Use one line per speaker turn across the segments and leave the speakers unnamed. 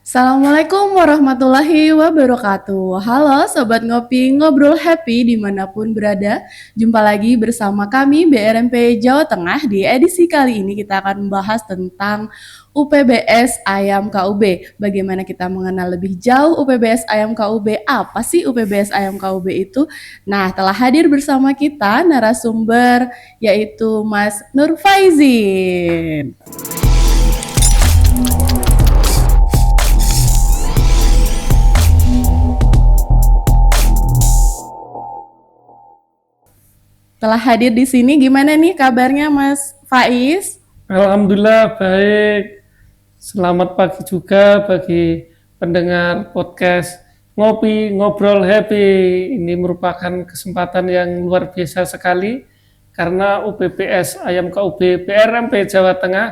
Assalamualaikum warahmatullahi wabarakatuh. Halo Sobat Ngopi, ngobrol happy dimanapun berada. Jumpa lagi bersama kami BRMP Jawa Tengah. Di edisi kali ini kita akan membahas tentang UPBS Ayam KUB. Bagaimana kita mengenal lebih jauh UPBS Ayam KUB? Apa sih UPBS Ayam KUB itu? Nah, telah hadir bersama kita narasumber yaitu Mas Nur Faizin. Telah hadir di sini. Gimana nih kabarnya Mas Faiz?
Alhamdulillah baik. Selamat pagi juga bagi pendengar podcast Ngopi Ngobrol Happy. Ini merupakan kesempatan yang luar biasa sekali karena UPBS Ayam KUB BRMP Jawa Tengah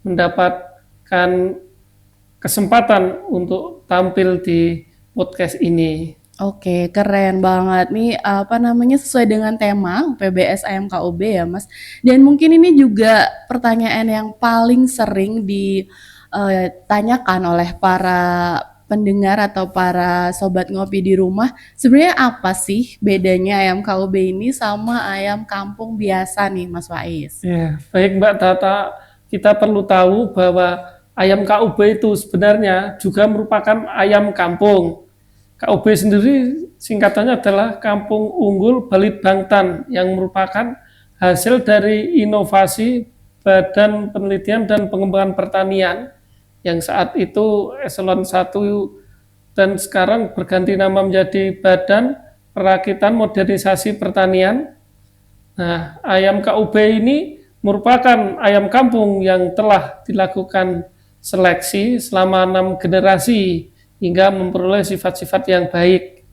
mendapatkan kesempatan untuk tampil di podcast ini.
Oke, keren banget nih, sesuai dengan tema UPBS Ayam KUB ya, Mas. Dan mungkin ini juga pertanyaan yang paling sering ditanyakan oleh para pendengar atau para sobat ngopi di rumah. Sebenarnya apa sih bedanya ayam KUB ini sama ayam kampung biasa nih, Mas Faiz?
Ya, baik Mbak Tata, kita perlu tahu bahwa ayam KUB itu sebenarnya juga merupakan ayam kampung. KUB sendiri singkatannya adalah Kampung Unggul Balitbangtan yang merupakan hasil dari inovasi Badan Penelitian dan Pengembangan Pertanian yang saat itu eselon 1 dan sekarang berganti nama menjadi Badan Perakitan Modernisasi Pertanian. Nah, ayam KUB ini merupakan ayam kampung yang telah dilakukan seleksi selama 6 generasi hingga memperoleh sifat-sifat yang baik.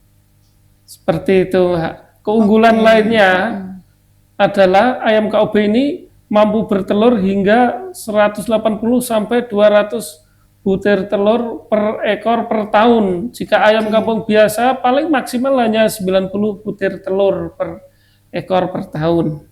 Seperti itu. Keunggulan lainnya adalah ayam KUB ini mampu bertelur hingga 180 sampai 200 butir telur per ekor per tahun. Jika ayam kampung biasa paling maksimal hanya 90 butir telur per ekor per tahun.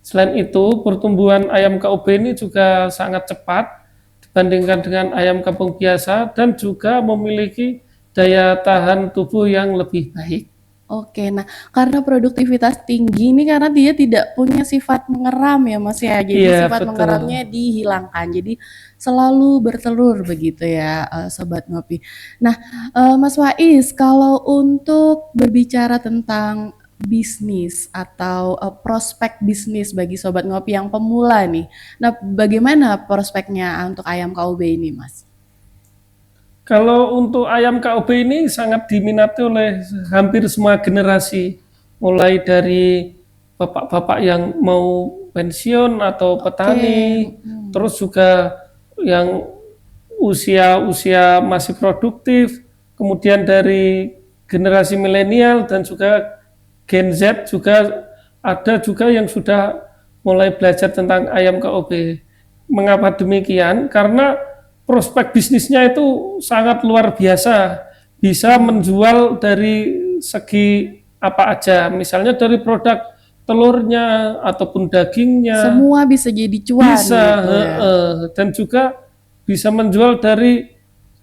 Selain itu, pertumbuhan ayam KUB ini juga sangat cepat dibandingkan dengan ayam kampung biasa dan juga memiliki daya tahan tubuh yang lebih baik.
Oke, nah karena produktivitas tinggi ini karena dia tidak punya sifat mengeram ya Mas ya, jadi
Iya,
sifat
betul.
mengeramnya dihilangkan, jadi selalu bertelur begitu ya, Sobat Ngopi. Nah, Mas Faiz, kalau untuk berbicara tentang bisnis atau prospek bisnis bagi Sobat Ngopi yang pemula nih, nah bagaimana prospeknya untuk ayam KUB ini Mas?
Kalau untuk ayam KUB ini sangat diminati oleh hampir semua generasi, mulai dari bapak-bapak yang mau pensiun atau petani, terus juga yang usia masih produktif, kemudian dari generasi milenial dan juga Gen Z juga ada juga yang sudah mulai belajar tentang ayam KUB. Mengapa demikian? Karena prospek bisnisnya itu sangat luar biasa, bisa menjual dari segi apa aja, misalnya dari produk telurnya ataupun dagingnya,
semua bisa jadi cuan
bisa
gitu ya.
dan juga bisa menjual dari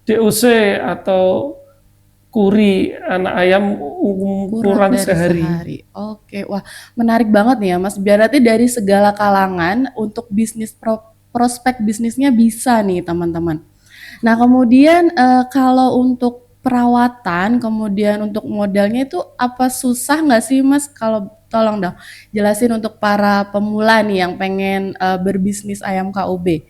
DOC atau kuri anak ayam kurang sehari.
Oke, wah menarik banget nih ya Mas. Berarti dari segala kalangan untuk prospek bisnisnya bisa nih teman-teman. Nah kemudian kalau untuk perawatan, kemudian untuk modalnya itu apa susah nggak sih Mas? Kalau tolong dong jelasin untuk para pemula nih yang pengen berbisnis ayam KUB.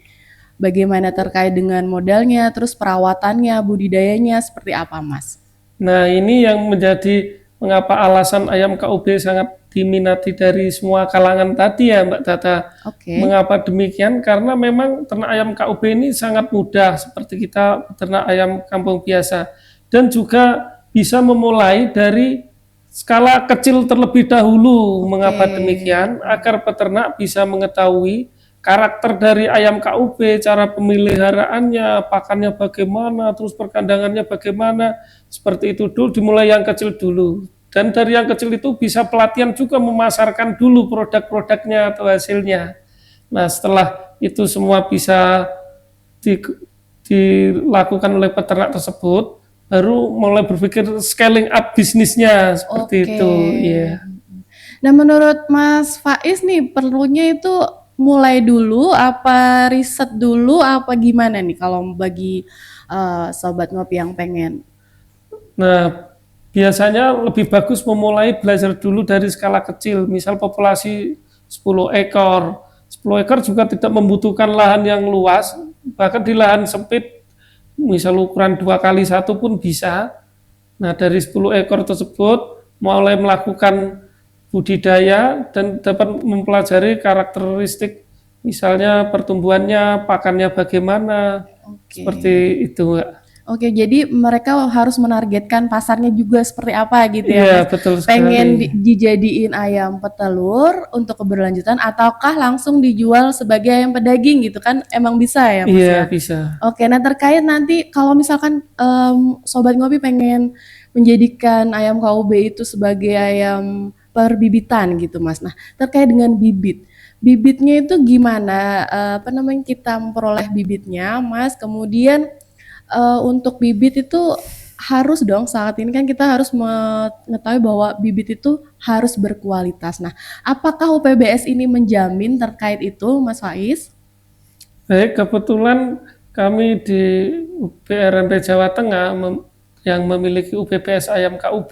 Bagaimana terkait dengan modalnya, terus perawatannya, budidayanya seperti apa Mas?
Nah, ini yang menjadi mengapa alasan ayam KUB sangat diminati dari semua kalangan tadi ya Mbak Tata. Mengapa demikian? Karena memang ternak ayam KUB ini sangat mudah seperti kita ternak ayam kampung biasa. Dan juga bisa memulai dari skala kecil terlebih dahulu. Mengapa demikian? Agar peternak bisa mengetahui karakter dari ayam KUB, cara pemeliharaannya, pakannya bagaimana, terus perkandangannya bagaimana, seperti itu dulu, dimulai yang kecil dulu. Dan dari yang kecil itu bisa pelatihan juga memasarkan dulu produk-produknya atau hasilnya. Nah setelah itu semua bisa dilakukan oleh peternak tersebut, baru mulai berpikir scaling up bisnisnya seperti
Oke.
itu. Iya.
Nah, menurut Mas Faiz nih, perlunya itu mulai dulu, apa riset dulu, apa gimana nih kalau bagi sobat ngopi yang pengen?
Nah, biasanya lebih bagus memulai belajar dulu dari skala kecil, misal populasi 10 ekor. 10 ekor juga tidak membutuhkan lahan yang luas, bahkan di lahan sempit, misal ukuran 2x1 pun bisa. Nah, dari 10 ekor tersebut mulai melakukan budidaya dan dapat mempelajari karakteristik, misalnya pertumbuhannya, pakannya bagaimana,
Oke.
seperti itu.
Oke, jadi mereka harus menargetkan pasarnya juga seperti apa gitu ya,
Iya,
Mas?
betul
Pengen
sekali.
dijadiin ayam petelur untuk keberlanjutan ataukah langsung dijual sebagai ayam pedaging gitu kan? Emang bisa ya, Mas
Iya,
ya?
bisa.
Oke, nah terkait nanti kalau misalkan Sobat Ngopi pengen menjadikan ayam KUB itu sebagai ayam perbibitan gitu, Mas. Nah, terkait dengan bibit, bibitnya itu gimana? Apa namanya kita memperoleh bibitnya, Mas? Kemudian untuk bibit itu harus dong saat ini kan kita harus mengetahui bahwa bibit itu harus berkualitas. Nah, apakah UPBS ini menjamin terkait itu, Mas Faiz?
Baik, kebetulan kami di BRMP Jawa Tengah yang memiliki UPBS ayam KUB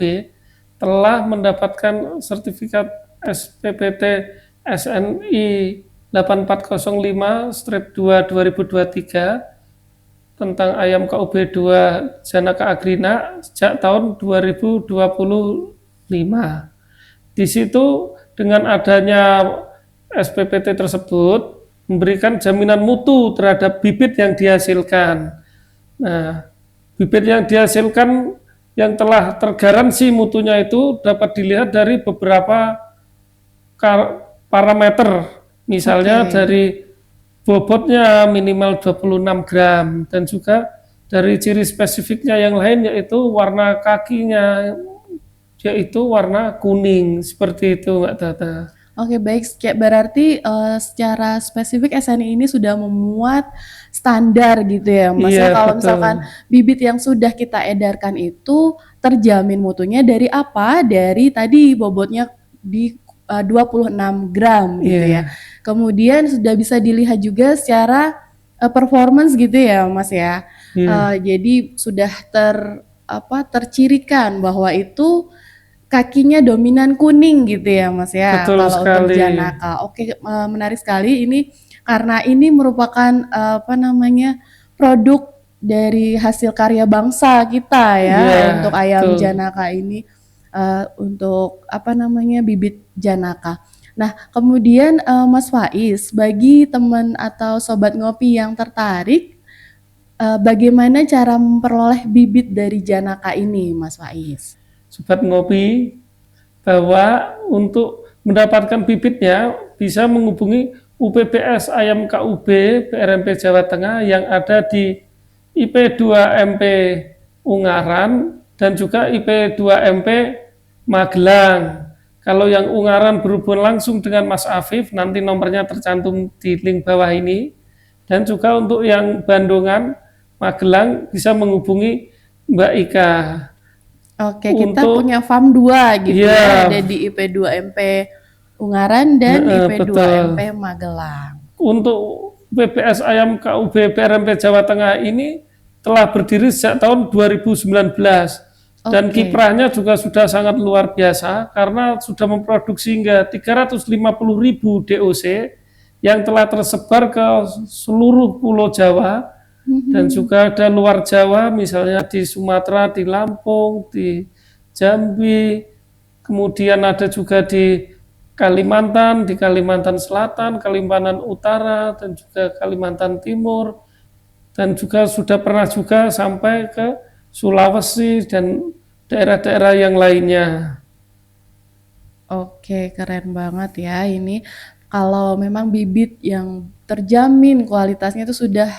telah mendapatkan sertifikat SPPT SNI 8405/2 2023 tentang ayam KUB 2 Janaka Agrina sejak tahun 2025. Di situ dengan adanya SPPT tersebut memberikan jaminan mutu terhadap bibit yang dihasilkan. Nah, bibit yang dihasilkan yang telah tergaransi mutunya itu dapat dilihat dari beberapa parameter, misalnya
Oke.
dari bobotnya minimal 26 gram dan juga dari ciri spesifiknya yang lain yaitu warna kakinya yaitu warna kuning seperti itu Mbak Tata.
Oke, baik. Berarti secara spesifik SNI ini sudah memuat standar gitu ya, Mas
Iya
ya. Kalau
betul.
misalkan bibit yang sudah kita edarkan itu terjamin mutunya dari apa? Dari tadi bobotnya di 26 gram gitu ya.
Iya,
Kemudian sudah bisa dilihat juga secara performance gitu ya, Mas ya.
iya,
Jadi sudah tercirikan bahwa itu kakinya dominan kuning gitu ya, Mas, ya,
betul
kalau untuk
sekali.
Janaka. Oke, menarik sekali ini karena ini merupakan, apa namanya, produk dari hasil karya bangsa kita ya,
Iya,
untuk ayam
betul.
Janaka ini, untuk apa namanya, bibit Janaka. Nah, kemudian, Mas Faiz, bagi teman atau sobat ngopi yang tertarik, bagaimana cara memperoleh bibit dari Janaka ini, Mas Faiz?
Sobat ngopi bahwa untuk mendapatkan bibitnya bisa menghubungi UPBS Ayam KUB BRMP Jawa Tengah yang ada di IP2MP Ungaran dan juga IP2MP Magelang. Kalau yang Ungaran berhubungan langsung dengan Mas Afif, nanti nomornya tercantum di link bawah ini. Dan juga untuk yang Bandungan, Magelang bisa menghubungi Mbak Ika.
Oke, kita
Untuk
punya farm 2 gitu ya,
ya,
ada di IP2MP Ungaran dan
betul.
IP2MP Magelang.
Untuk PPS Ayam KUB PRMP Jawa Tengah ini telah berdiri sejak tahun 2019 dan
Oke,
kiprahnya juga sudah sangat luar biasa karena sudah memproduksi hingga 350.000 DOC yang telah tersebar ke seluruh pulau Jawa dan
mhm,
juga ada luar Jawa misalnya di Sumatera, di Lampung, di Jambi, kemudian ada juga di Kalimantan Selatan, Kalimantan Utara, dan juga Kalimantan Timur, dan juga sudah pernah juga sampai ke Sulawesi dan daerah-daerah yang lainnya.
oke, keren banget ya ini. Kalau memang bibit yang terjamin kualitasnya itu sudah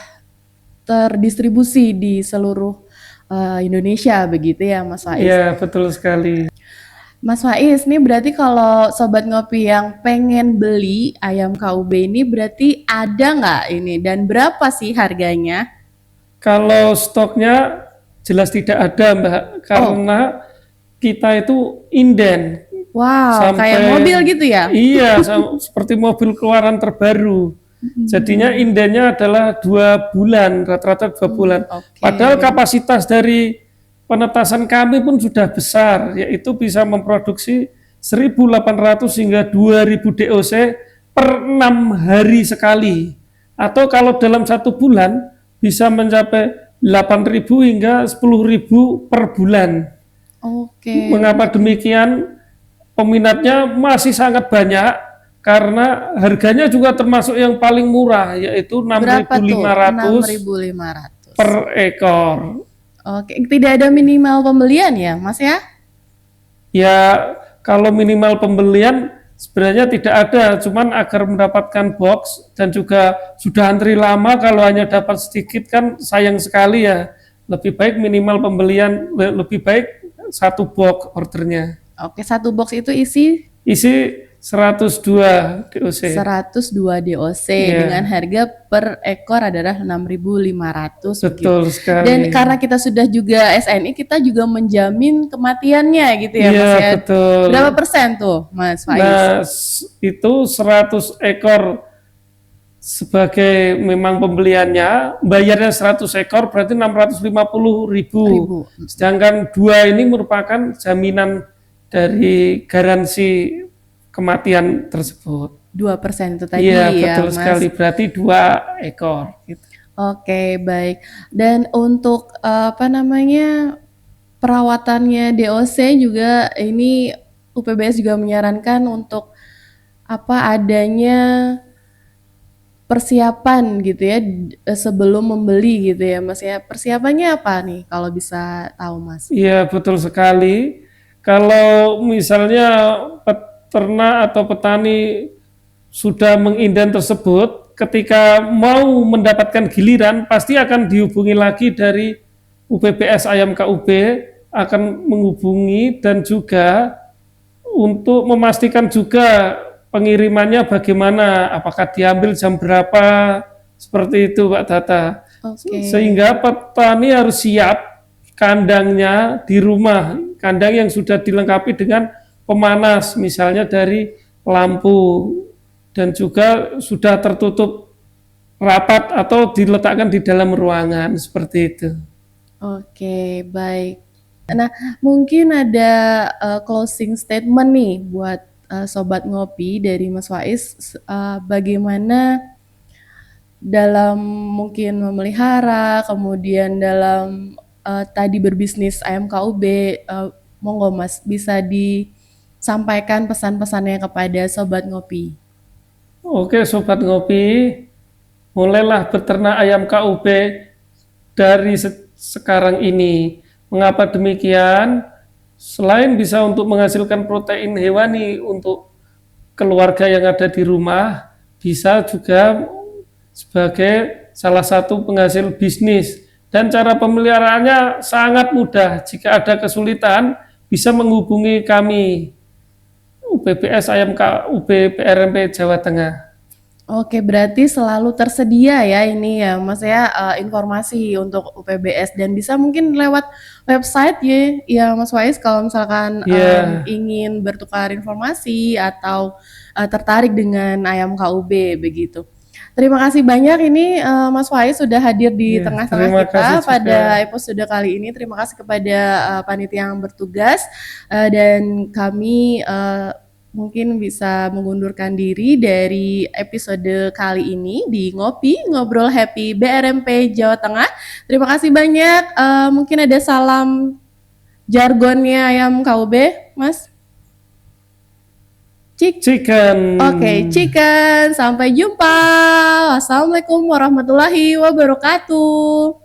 terdistribusi di seluruh Indonesia begitu ya, Mas Faiz.
Iya, betul sekali.
Mas Faiz, nih berarti kalau sobat ngopi yang pengen beli ayam KUB ini berarti ada nggak ini dan berapa sih harganya?
Kalau stoknya jelas tidak ada, Mbak,
Oh,
karena kita itu inden
wow, kayak
sampai
mobil gitu ya?
iya seperti mobil keluaran terbaru. Jadinya
Hmm,
indennya adalah 2 bulan, rata-rata 2 bulan.
oke.
Padahal kapasitas dari penetasan kami pun sudah besar, yaitu bisa memproduksi 1.800 hingga 2.000 DOC per 6 hari sekali. Atau kalau dalam 1 bulan bisa mencapai 8.000 hingga 10.000 per bulan.
Oke,
Mengapa
berarti
demikian? Peminatnya masih sangat banyak karena harganya juga termasuk yang paling murah, yaitu
berapa tuh?
6.500
6.500.
per ekor.
Oke, tidak ada minimal pembelian ya, Mas ya?
Ya, kalau minimal pembelian sebenarnya tidak ada, cuman agar mendapatkan box dan juga sudah antri lama, kalau hanya dapat sedikit kan sayang sekali ya. Lebih baik minimal pembelian, lebih baik 1 box ordernya.
Oke, satu box itu isi
Isi 102 DOC.
102 DOC dengan
Ya,
harga per ekor adalah 6.500 begitu.
betul
Dan
sekali.
karena kita sudah juga SNI, kita juga menjamin kematiannya gitu ya,
Iya,
Mas ya.
betul.
Berapa persen tuh, Mas Faiz?
Nah, itu 100 ekor sebagai memang pembeliannya, bayarnya 100 ekor berarti 650.000.
Ribu.
Sedangkan 2 ini merupakan jaminan dari garansi kematian tersebut.
2% itu
Iya,
tadi ya,
betul
Mas.
sekali. Berarti 2 ekor. Gitu.
Oke, baik. Dan untuk apa namanya perawatannya DOC juga ini UPBS juga menyarankan untuk apa adanya persiapan gitu ya sebelum membeli gitu ya Mas ya. Persiapannya apa nih kalau bisa tahu Mas?
Iya, betul sekali. Kalau misalnya peternak atau petani sudah menginden tersebut, ketika mau mendapatkan giliran, pasti akan dihubungi lagi dari UPBS Ayam KUB, akan menghubungi dan juga untuk memastikan juga pengirimannya bagaimana, apakah diambil jam berapa, seperti itu Pak Tata.
Oke.
Sehingga petani harus siap kandangnya di rumah, kandang yang sudah dilengkapi dengan pemanas, misalnya dari lampu, dan juga sudah tertutup rapat atau diletakkan di dalam ruangan, seperti itu.
Oke, baik. Nah, mungkin ada closing statement nih buat sobat ngopi dari Mas Faiz bagaimana dalam mungkin memelihara, kemudian dalam tadi berbisnis ayam KUB, monggo Mas bisa disampaikan pesan-pesannya kepada sobat ngopi.
Oke, sobat ngopi, mulailah beternak ayam KUB dari sekarang ini. Mengapa demikian? Selain bisa untuk menghasilkan protein hewani untuk keluarga yang ada di rumah, bisa juga sebagai salah satu penghasil bisnis. Dan cara pemeliharaannya sangat mudah. Jika ada kesulitan, bisa menghubungi kami, UPBS Ayam KUB PRMP Jawa Tengah.
Oke, berarti selalu tersedia ya ini ya, Mas ya, informasi untuk UPBS dan bisa mungkin lewat website ya Mas Wais kalau misalkan
Ya,
ingin bertukar informasi atau tertarik dengan ayam KUB begitu. Terima kasih banyak ini Mas Wais sudah hadir di
ya,
tengah-tengah
terima kasih
kita pada
juga.
episode kali ini. Terima kasih kepada panitia yang bertugas dan kami mungkin bisa mengundurkan diri dari episode kali ini di Ngopi Ngobrol Happy BRMP Jawa Tengah. Terima kasih banyak. Mungkin ada salam jargonnya ayam KUB, Mas? Cik.
Chicken.
Oke, chicken. Sampai jumpa. Wassalamualaikum warahmatullahi wabarakatuh.